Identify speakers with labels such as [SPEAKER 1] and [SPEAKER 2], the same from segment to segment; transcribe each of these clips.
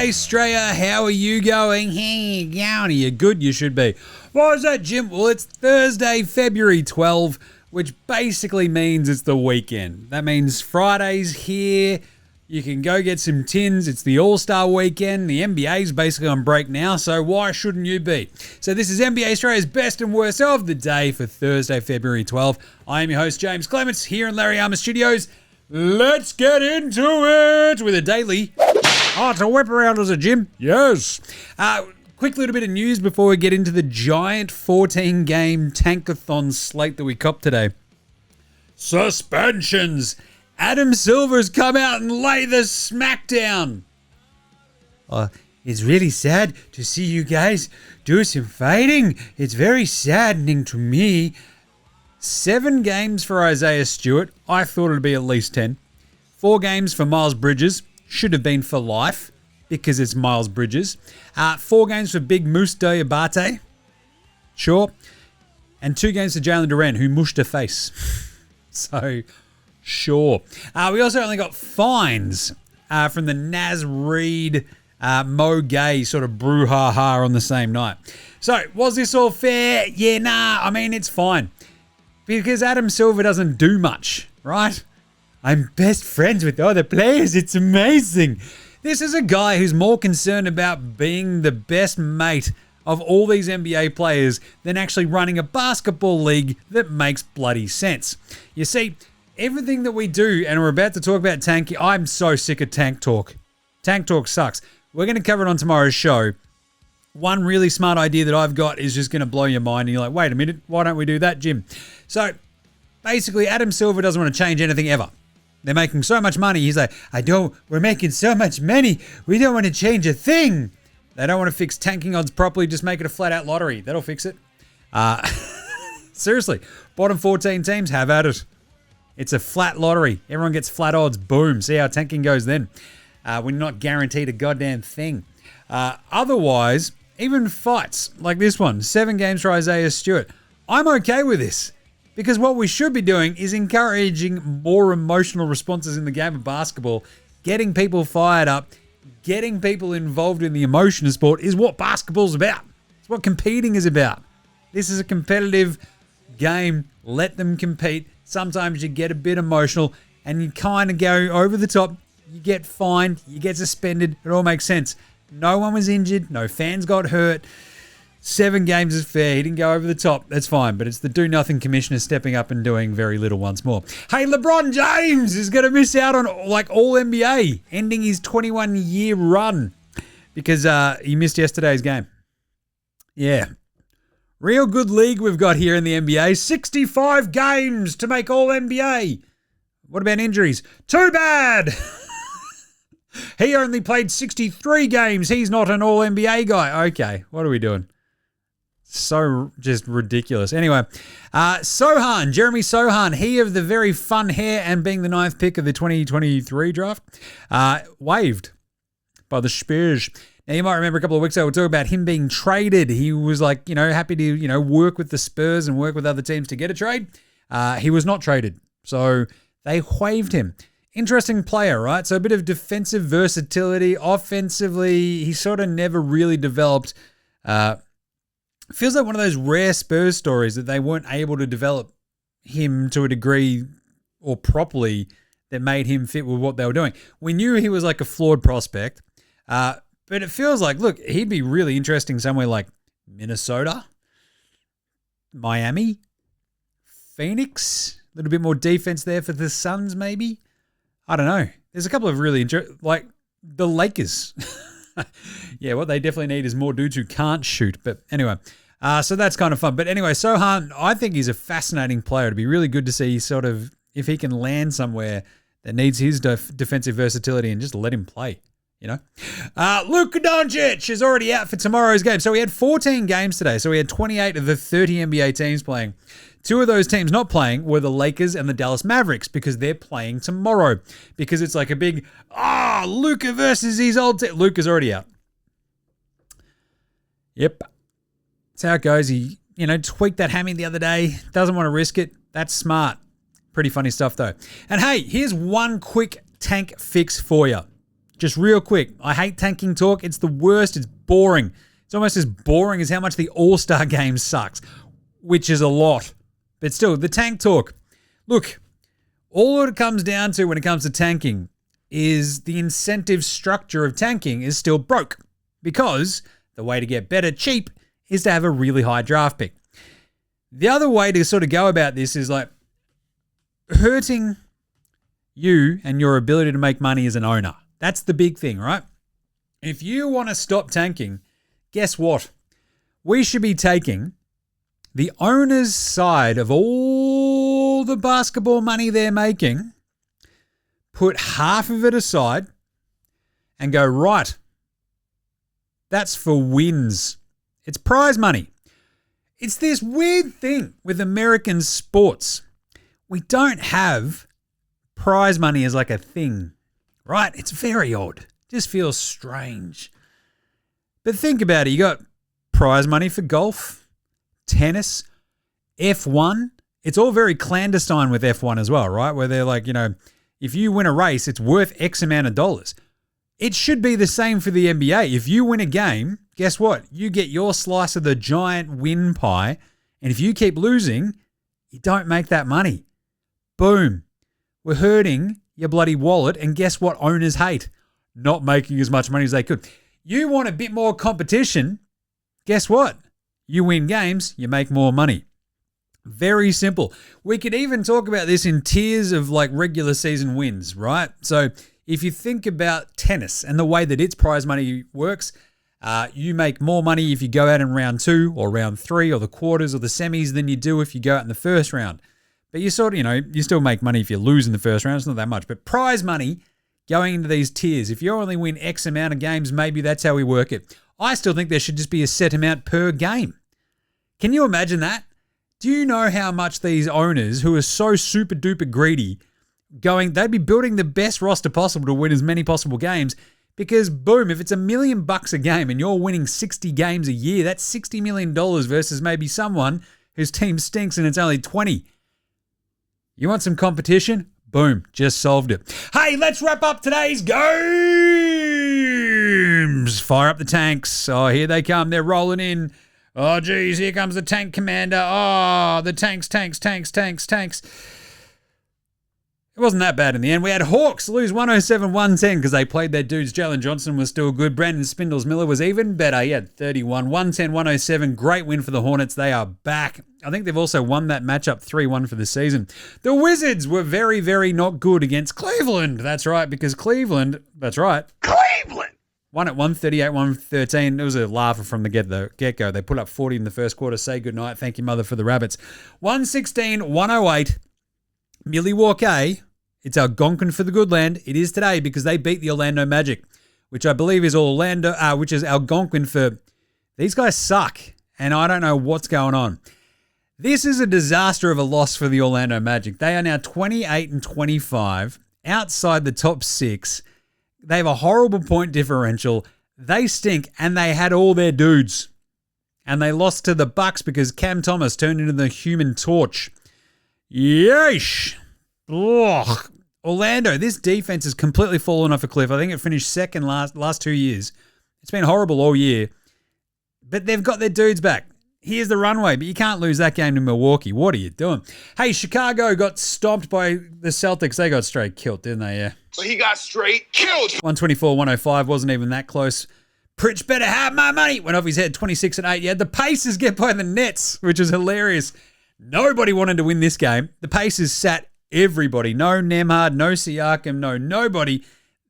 [SPEAKER 1] G'day, Straya. How are you going? Hey, are you good? You should be. Why is that, Jim? Well, it's Thursday, February 12, which basically means it's the weekend. That means Friday's here. You can go get some tins. It's the All-Star weekend. The NBA's basically on break now, so why shouldn't you be? So this is NBA Australia's best and worst of the day for Thursday, February 12. I am your host, James Clements, here in Larry Armour Studios. Let's get into it with a daily. Oh, it's a whip around as a Jim. Yes. Quick little bit of news before we get into the giant 14-game tankathon slate that we copped today. Suspensions. Adam Silver's come out and lay the smackdown. It's really sad to see you guys do some fighting. It's very saddening to me. 7 games for Isaiah Stewart. I thought it'd be at least 10. 4 games for Miles Bridges. Should have been for life because it's Miles Bridges. 4 games for Big Moose Diabate. Sure. And 2 games for Jalen Duren, who mushed a face. So, sure. We also only got fines from the Naz Reid, Mo Gay sort of brouhaha on the same night. So, was this all fair? Yeah, nah. I mean, it's fine. Because Adam Silver doesn't do much, right? I'm best friends with other players. It's amazing. This is a guy who's more concerned about being the best mate of all these NBA players than actually running a basketball league that makes bloody sense. You see, everything that we do, and we're about to talk about tanking, I'm so sick of tank talk. Tank talk sucks. We're going to cover it on tomorrow's show. One really smart idea that I've got is just going to blow your mind. And you're like, wait a minute, why don't we do that, Jim? So basically, Adam Silver doesn't want to change anything ever. They're making so much money. He's like, we're making so much money. We don't want to change a thing. They don't want to fix tanking odds properly. Just make it a flat out lottery. That'll fix it. Seriously, bottom 14 teams, have at it. It's a flat lottery. Everyone gets flat odds. Boom. See how tanking goes then. We're not guaranteed a goddamn thing. Otherwise, even fights like this one, 7 games for Isaiah Stewart. I'm okay with this because what we should be doing is encouraging more emotional responses in the game of basketball. Getting people fired up, getting people involved in the emotion of sport is what basketball's about. It's what competing is about. This is a competitive game. Let them compete. Sometimes you get a bit emotional and you kind of go over the top. You get fined. You get suspended. It all makes sense. No one was injured. No fans got hurt. 7 games is fair. He didn't go over the top. That's fine. But it's the do-nothing commissioner stepping up and doing very little once more. Hey, LeBron James is going to miss out on all NBA, ending his 21-year run because he missed yesterday's game. Yeah. Real good league we've got here in the NBA. 65 games to make all NBA. What about injuries? Too bad. He only played 63 games. He's not an all-NBA guy. Okay, what are we doing? So just ridiculous. Anyway, Jeremy Sohan, he of the very fun hair and being the 9th pick of the 2023 draft, waived by the Spurs. Now, you might remember a couple of weeks ago, we talked about him being traded. He was happy to, work with the Spurs and work with other teams to get a trade. He was not traded. So they waived him. Interesting player, right? So a bit of defensive versatility. Offensively, he sort of never really developed. Feels like one of those rare Spurs stories that they weren't able to develop him to a degree or properly that made him fit with what they were doing. We knew he was like a flawed prospect, but it feels like, look, he'd be really interesting somewhere like Minnesota, Miami, Phoenix, a little bit more defense there for the Suns maybe. I don't know. There's a couple of really like the Lakers. Yeah, what they definitely need is more dudes who can't shoot. But anyway, so that's kind of fun. But anyway, Sohan, I think he's a fascinating player. It'd be really good to see sort of if he can land somewhere that needs his defensive versatility and just let him play. Luka Doncic is already out for tomorrow's game. So we had 14 games today. So we had 28 of the 30 NBA teams playing. 2 of those teams not playing were the Lakers and the Dallas Mavericks because they're playing tomorrow. Because it's like a big, Luka versus his old team. Luka's already out. Yep. That's how it goes. He, tweaked that hammy the other day. Doesn't want to risk it. That's smart. Pretty funny stuff though. And hey, here's one quick tank fix for you. just real quick. I hate tanking talk. It's the worst. It's boring. It's almost as boring as how much the All-Star game sucks, which is a lot. But still, the tank talk. Look, all it comes down to when it comes to tanking is the incentive structure of tanking is still broke, because the way to get better cheap is to have a really high draft pick. The other way to sort of go about this is like hurting you and your ability to make money as an owner. That's the big thing, right? If you want to stop tanking, guess what? We should be taking the owner's side of all the basketball money they're making, put half of it aside, and go, right, that's for wins. It's prize money. It's this weird thing with American sports. We don't have prize money as like a thing, right? It's very odd. It just feels strange. But think about it. You got prize money for golf, tennis, F1. It's all very clandestine with F1 as well, right? Where they're like, if you win a race, it's worth X amount of dollars. It should be the same for the NBA. If you win a game, guess what? You get your slice of the giant win pie. And if you keep losing, you don't make that money. Boom. We're hurting your bloody wallet. And guess what owners hate? Not making as much money as they could. You want a bit more competition. Guess what? You win games, you make more money. Very simple. We could even talk about this in tiers of like regular season wins, right? So if you think about tennis and the way that its prize money works, you make more money if you go out in round 2 or round 3 or the quarters or the semis than you do if you go out in the first round. But you sort of, you still make money if you lose in the first round. It's not that much. But prize money going into these tiers, if you only win X amount of games, maybe that's how we work it. I still think there should just be a set amount per game. Can you imagine that? Do you know how much these owners who are so super duper greedy they'd be building the best roster possible to win as many possible games, because boom, if it's $1 million a game and you're winning 60 games a year, that's $60 million versus maybe someone whose team stinks and it's only 20. You want some competition? Boom, just solved it. Hey, let's wrap up today's games. Fire up the tanks. Oh, here they come. They're rolling in. Oh, geez, here comes the tank commander. Oh, the tanks. It wasn't that bad in the end. We had Hawks lose 107-110 because they played their dudes. Jalen Johnson was still good. Brandon Spindles-Miller was even better. He had 31. 110-107. Great win for the Hornets. They are back. I think they've also won that matchup 3-1 for the season. The Wizards were very, very not good against Cleveland. That's right, because Cleveland won at 138-113. It was a laugher from the get-go. They put up 40 in the first quarter. Say goodnight. Thank you, mother, for the Rabbits. 116-108. Milwaukee, it's Algonquin for the good land. It is today because they beat the Orlando Magic, which I believe is which is Algonquin for these guys suck, and I don't know what's going on. This is a disaster of a loss for the Orlando Magic. They are now 28-25, outside the top 6. They have a horrible point differential. They stink, and they had all their dudes. And they lost to the Bucks because Cam Thomas turned into the Human Torch. Yeesh. Ugh. Orlando, this defense has completely fallen off a cliff. I think it finished second last 2 years. It's been horrible all year. But they've got their dudes back. Here's the runway, but you can't lose that game to Milwaukee. What are you doing? Hey, Chicago got stomped by the Celtics. They got straight killed, didn't they? Yeah.
[SPEAKER 2] So he got straight killed.
[SPEAKER 1] 124-105. Wasn't even that close. Pritch better have my money. Went off his head 26-8. You had the Pacers get by the Nets, which is hilarious. Nobody wanted to win this game. The Pacers sat everybody. No Nemhard, no Siakam, no nobody.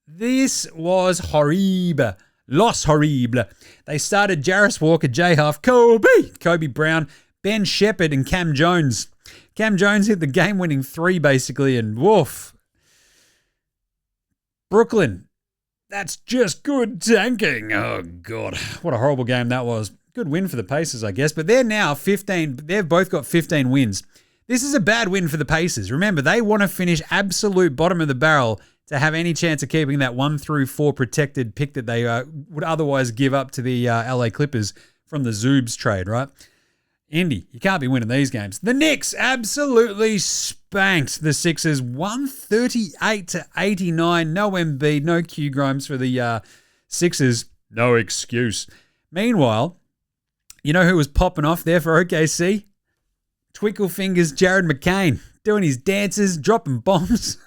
[SPEAKER 1] This was horrible. Los horrible. They started Jarris Walker, J. Huff, Kobe Brown, Ben Shepherd, and Cam Jones. Cam Jones hit the game-winning 3, basically, and woof. Brooklyn. That's just good tanking. Oh, God. What a horrible game that was. Good win for the Pacers, I guess, but they're now 15. They've both got 15 wins. This is a bad win for the Pacers. Remember, they want to finish absolute bottom of the barrel to have any chance of keeping that 1 through 4 protected pick that they would otherwise give up to the LA Clippers from the Zoobs trade, right? Indy, you can't be winning these games. The Knicks absolutely spanked the Sixers 138-89. No Embiid, no Q Grimes for the Sixers. No excuse. Meanwhile, you know who was popping off there for OKC? Twinkle Fingers Jared McCain, doing his dances, dropping bombs.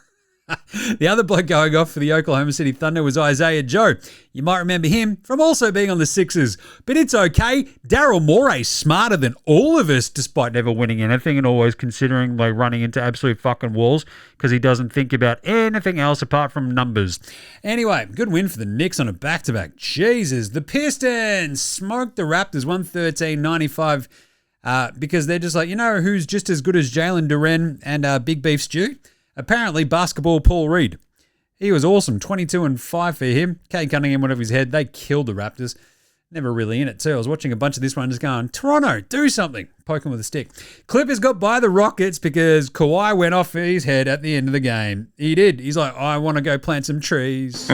[SPEAKER 1] The other bloke going off for the Oklahoma City Thunder was Isaiah Joe. You might remember him from also being on the Sixers. But it's okay. Daryl Morey's smarter than all of us, despite never winning anything and always considering like running into absolute fucking walls because he doesn't think about anything else apart from numbers. Anyway, good win for the Knicks on a back-to-back. Jesus, the Pistons smoked the Raptors 113-95 because they're just like, you know who's just as good as Jalen Duren and Big Beef Stew? Apparently, basketball Paul Reed. He was awesome. 22-5 for him. Kate Cunningham went off his head. They killed the Raptors. Never really in it, too. I was watching a bunch of this one just going, Toronto, do something. Poke him with a stick. Clippers got by the Rockets because Kawhi went off his head at the end of the game. He did. He's like, I want to go plant some trees.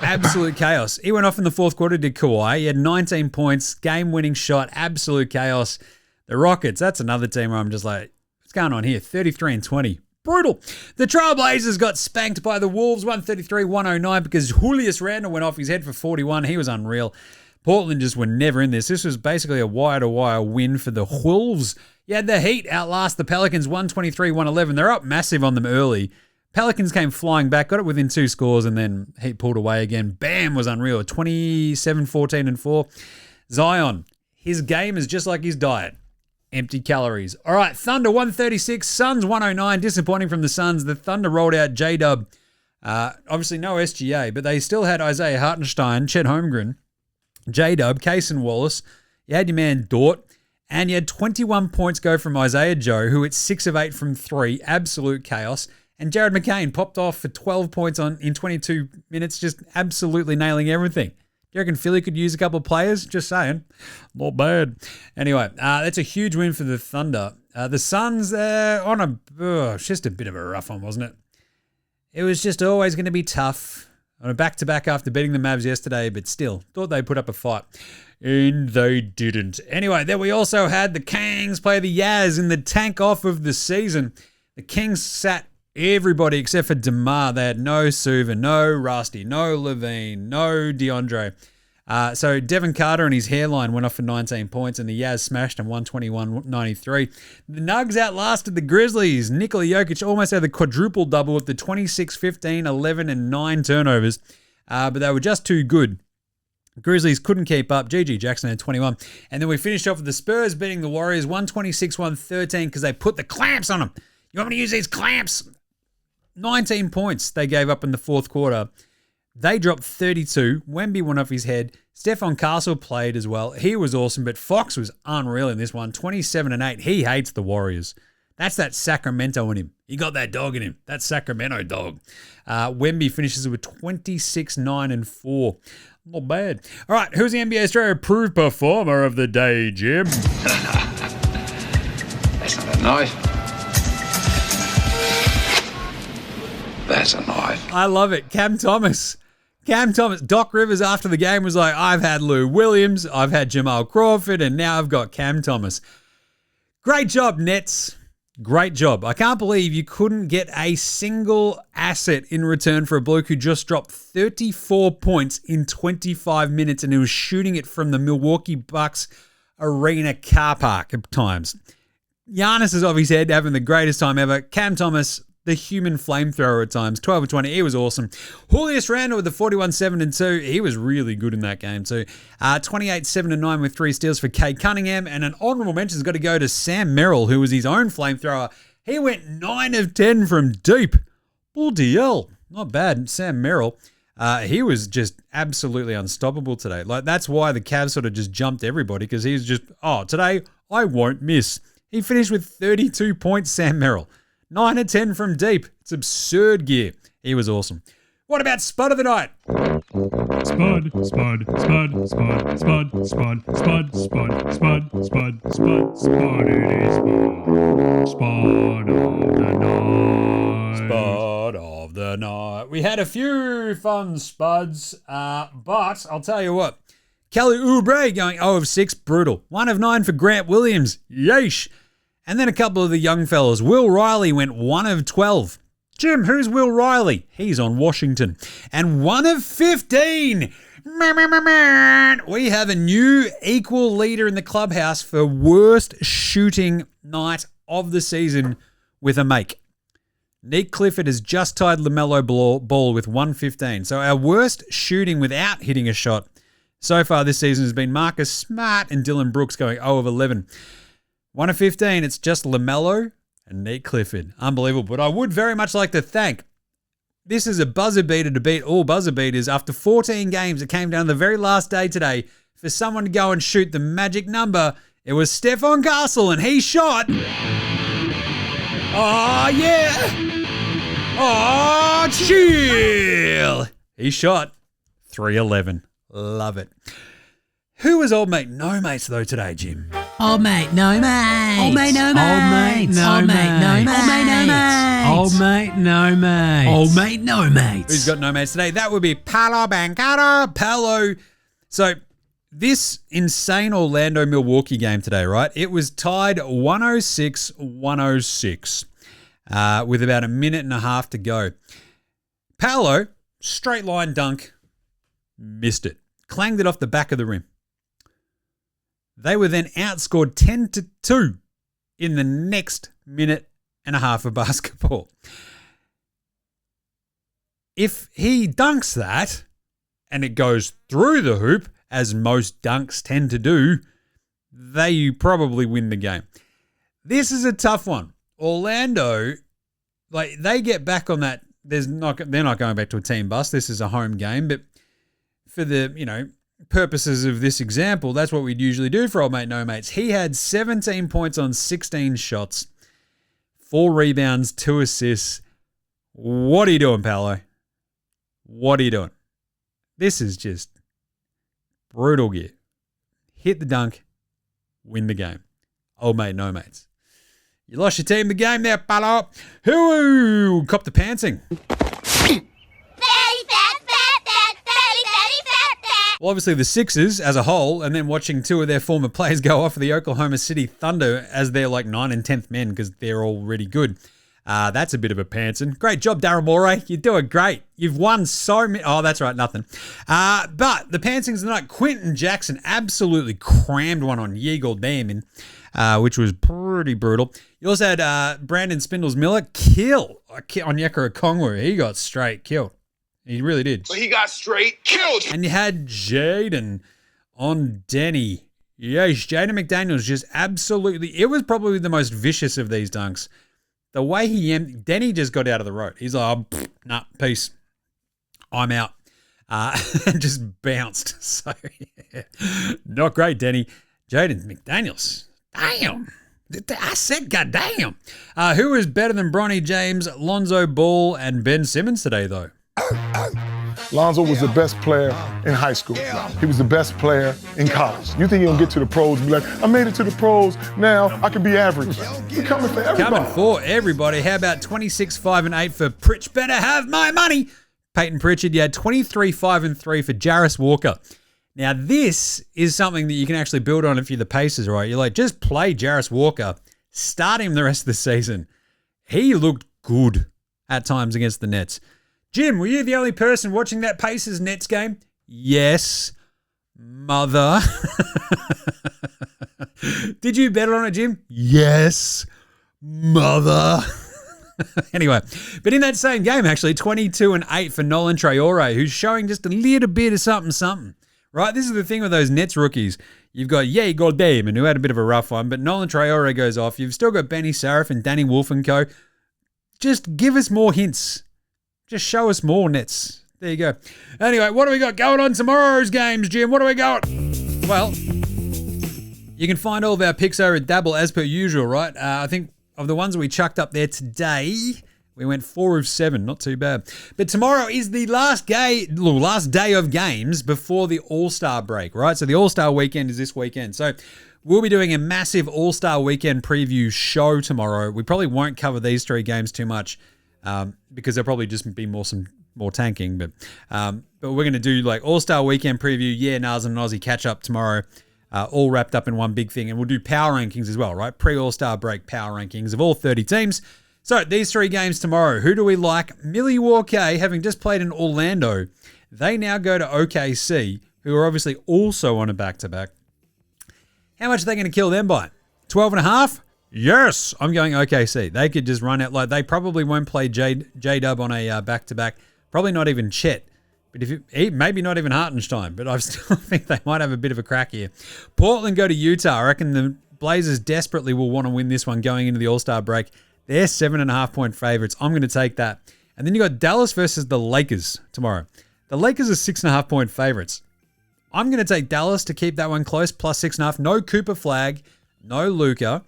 [SPEAKER 1] Absolute chaos. He went off in the fourth quarter, did Kawhi. He had 19 points, game-winning shot, absolute chaos. The Rockets, that's another team where I'm just like, what's going on here? 33-20. Brutal. The Trailblazers got spanked by the Wolves 133-109 because Julius Randle went off his head for 41. He was unreal. Portland just were never in this. This was basically a wire-to-wire win for the Wolves. You had the Heat outlast the Pelicans 123-111. They're up massive on them early. Pelicans came flying back, got it within 2 scores, and then Heat pulled away again. Bam was unreal. 27-14-4. Zion, his game is just like his diet. Empty calories. All right, Thunder 136, Suns 109. Disappointing from the Suns. The Thunder rolled out J-Dub. Obviously no SGA, but they still had Isaiah Hartenstein, Chet Holmgren, J-Dub, Kaysen Wallace. You had your man Dort, and you had 21 points go from Isaiah Joe, who hit 6 of 8 from 3. Absolute chaos. And Jared McCain popped off for 12 points in 22 minutes, just absolutely nailing everything. You reckon Philly could use a couple of players? Just saying. Not bad. Anyway, that's a huge win for the Thunder. The Suns, just a bit of a rough one, wasn't it? It was just always going to be tough on a back-to-back after beating the Mavs yesterday, but still, thought they'd put up a fight. And they didn't. Anyway, then we also had the Kings play the Yaz in the tank-off of the season. The Kings sat everybody except for DeMar. They had no Suva, no Rusty, no Levine, no DeAndre. So Devin Carter and his hairline went off for 19 points, and the Yaz smashed them 121-93. The Nugs outlasted the Grizzlies. Nikola Jokic almost had the quadruple double with the 26, 15, 11, and 9 turnovers, but they were just too good. Grizzlies couldn't keep up. GG Jackson had 21. And then we finished off with the Spurs beating the Warriors 126-113 because they put the clamps on them. You want me to use these clamps? 19 points they gave up in the fourth quarter. They dropped 32. Wemby went off his head. Stephon Castle played as well. He was awesome, but Fox was unreal in this one. 27-8. He hates the Warriors. That's that Sacramento in him. He got that dog in him. That Sacramento dog. Wemby finishes with 26-9-4. Not bad. All right, who's the NBA Australia Approved Performer of the Day, Jim?
[SPEAKER 2] That's not a knife. That's a knife.
[SPEAKER 1] I love it. Cam Thomas. Doc Rivers after the game was like, I've had Lou Williams, I've had Jamal Crawford, and now I've got Cam Thomas. Great job, Nets. Great job. I can't believe you couldn't get a single asset in return for a bloke who just dropped 34 points in 25 minutes and he was shooting it from the Milwaukee Bucks arena car park at times. Giannis is off his head, having the greatest time ever. Cam Thomas, the human flamethrower at times, 12 of 20. He was awesome. Julius Randle with the 41-7-2. He was really good in that game too. 28-7-9 with 3 steals for Kate Cunningham. And an honorable mention has got to go to Sam Merrill, who was his own flamethrower. He went 9 of 10 from deep. Bloody hell. Not bad. Sam Merrill. He was just absolutely unstoppable today. Like, that's why the Cavs sort of just jumped everybody, because he was just, today I won't miss. He finished with 32 points, Sam Merrill. 9 of 10 from deep. It's absurd gear. He was awesome. What about Spud of the Night?
[SPEAKER 3] Spud. It is Spud.
[SPEAKER 1] Spud of the Night. We had a few fun Spuds, but I'll tell you what. Kelly Oubre going 0 of 6, brutal. 1 of 9 for Grant Williams, yeesh. And then a couple of the young fellas. Will Riley went 1 of 12. Jim, who's Will Riley? He's on Washington. And 1 of 15. We have a new equal leader in the clubhouse for worst shooting night of the season with a make. Nick Clifford has just tied LaMelo Ball with 115. So our worst shooting without hitting a shot so far this season has been Marcus Smart and Dylan Brooks going 0 of 11. 1 of 15, it's just LaMelo and Nick Clifford. Unbelievable. But I would very much like to thank, this is a buzzer beater to beat all buzzer beaters. After 14 games, it came down to the very last day today for someone to go and shoot the magic number. It was Stephon Castle, and he shot. Oh, yeah. Oh, chill. He shot 311. Love it. Who was old mate no mates, though, today, Jim?
[SPEAKER 4] Old mate, no mates. Old mate, no mates.
[SPEAKER 3] Old mate, no
[SPEAKER 4] Old mate, no
[SPEAKER 3] mates.
[SPEAKER 4] mates.
[SPEAKER 3] Old mate, no mates.
[SPEAKER 4] Old mate, no mates.
[SPEAKER 1] Who's got no mates today? That would be Paolo Banchero. Paolo. So this insane Orlando-Milwaukee game today, right? It was tied 106-106 with about a minute and a half to go. Paolo, straight line dunk, missed it. Clanged it off the back of the rim. They were then outscored 10-2 in the next minute and a half of basketball. If he dunks that and it goes through the hoop, as most dunks tend to do, they probably win the game. This is a tough one. Orlando, like, they get back on that. They're not going back to a team bus. This is a home game, but for the, purposes of this example, that's what we'd usually do for old mate no mates. He had 17 points on 16 shots, 4 rebounds, 2 assists. What are you doing, Paolo? What are you doing? This is just brutal gear. Hit the dunk, win the game. Old mate no mates. You lost your team the game there, Paolo. Who copped the pantsing? Well, obviously the Sixers as a whole, and then watching 2 of their former players go off for the Oklahoma City Thunder as their 9 and 10th men because they're already good. That's a bit of a pantsing. Great job, Daryl Morey. You're doing great. You've won so many. Oh, that's right, nothing. But the pantsings tonight, Quentin Jackson absolutely crammed one on Yeagle Damon, which was pretty brutal. You also had Brandon Spindles-Miller kill on Onyeka Okongwu. He got straight killed. He really did.
[SPEAKER 5] So he got straight killed.
[SPEAKER 1] And you had Jaden on Denny. Yeesh, Jaden McDaniels just absolutely, it was probably the most vicious of these dunks. The way Denny just got out of the road. He's like, nah, peace. I'm out. And just bounced. So, yeah. Not great, Denny. Jaden McDaniels. Damn. I said goddamn. Who was better than Bronny James, Lonzo Ball, and Ben Simmons today, though?
[SPEAKER 6] Lonzo was the best player in high school. He was the best player in college. You think he'll get to the pros and be like, I made it to the pros, now I can be average. We're coming for everybody.
[SPEAKER 1] Coming for everybody. How about 26, 5, and 8 for Pritch? Better have my money. Peyton Pritchard, you had 23, 5, and 3 for Jarris Walker. Now, this is something that you can actually build on if you're the Pacers, right? You're like, just play Jarris Walker, start him the rest of the season. He looked good at times against the Nets. Jim, were you the only person watching that Pacers Nets game? Yes, mother. Did you bet on it, Jim? Yes, mother. Anyway, but in that same game, actually, 22 and 8 for Nolan Traore, who's showing just a little bit of something. Right? This is the thing with those Nets rookies. You've got Yeagle Damon, who had a bit of a rough one, but Nolan Traore goes off. You've still got Benny Sarif and Danny Wolf and co. Just give us more hints. Just show us more, Nets. There you go. Anyway, what do we got going on tomorrow's games, Jim? What do we got? Well, you can find all of our picks over at Dabble as per usual, right? I think of the ones that we chucked up there today, we went 4 of 7. Not too bad. But tomorrow is the last day of games before the All-Star break, right? So the All-Star weekend is this weekend. So we'll be doing a massive All-Star weekend preview show tomorrow. We probably won't cover these 3 games too much because there'll probably just be more some more tanking. But we're going to do like All-Star Weekend preview, Nars and an Aussie catch-up tomorrow, all wrapped up in one big thing. And we'll do power rankings as well, right? Pre-All-Star break power rankings of all 30 teams. So these 3 games tomorrow, who do we like? Milwaukee, having just played in Orlando, they now go to OKC, who are obviously also on a back-to-back. How much are they going to kill them by? 12.5? Yes, I'm going OKC. They could just run out. Like, they probably won't play J-Dub on a back-to-back. Probably not even Chet. But maybe not even Hartenstein. But I still think they might have a bit of a crack here. Portland go to Utah. I reckon the Blazers desperately will want to win this one going into the All-Star break. They're 7.5-point favorites. I'm going to take that. And then you got Dallas versus the Lakers tomorrow. The Lakers are 6.5-point favorites. I'm going to take Dallas to keep that one close, plus 6.5. No Cooper Flag, no Luka,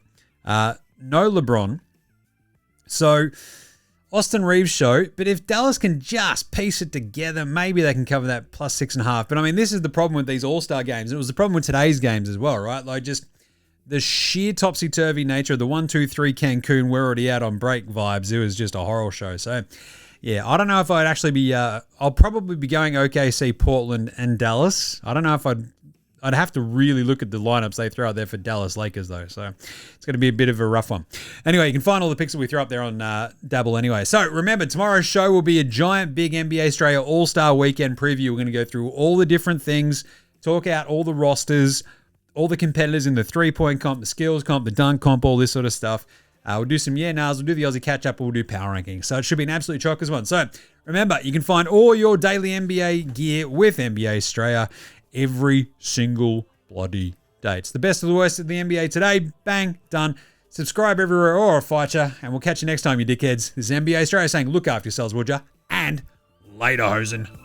[SPEAKER 1] no LeBron. So Austin Reeves show. But if Dallas can just piece it together, maybe they can cover that plus 6.5. But I mean, this is the problem with these All-Star games. It was the problem with today's games as well, right? Like just the sheer topsy-turvy nature of the 1-2-3 Cancun, we're already out on break vibes. It was just a horror show. So yeah, I don't know if I'd actually be, I'll probably be going OKC, Portland, and Dallas. I don't know if I'd have to really look at the lineups they throw out there for Dallas Lakers, though. So it's going to be a bit of a rough one. Anyway, you can find all the picks that we throw up there on Dabble anyway. So remember, tomorrow's show will be a giant big NBA Straya All-Star Weekend preview. We're going to go through all the different things, talk out all the rosters, all the competitors in the three-point comp, the skills comp, the dunk comp, all this sort of stuff. We'll do some nars, we'll do the Aussie catch-up, we'll do power rankings. So it should be an absolute chockers one. So remember, you can find all your daily NBA gear with NBA Straya every single bloody day. It's the best of the worst of the NBA today. Bang, done. Subscribe everywhere or fight ya, and we'll catch you next time, you dickheads. This is NBA Straya saying look after yourselves, would ya? And later, hosen.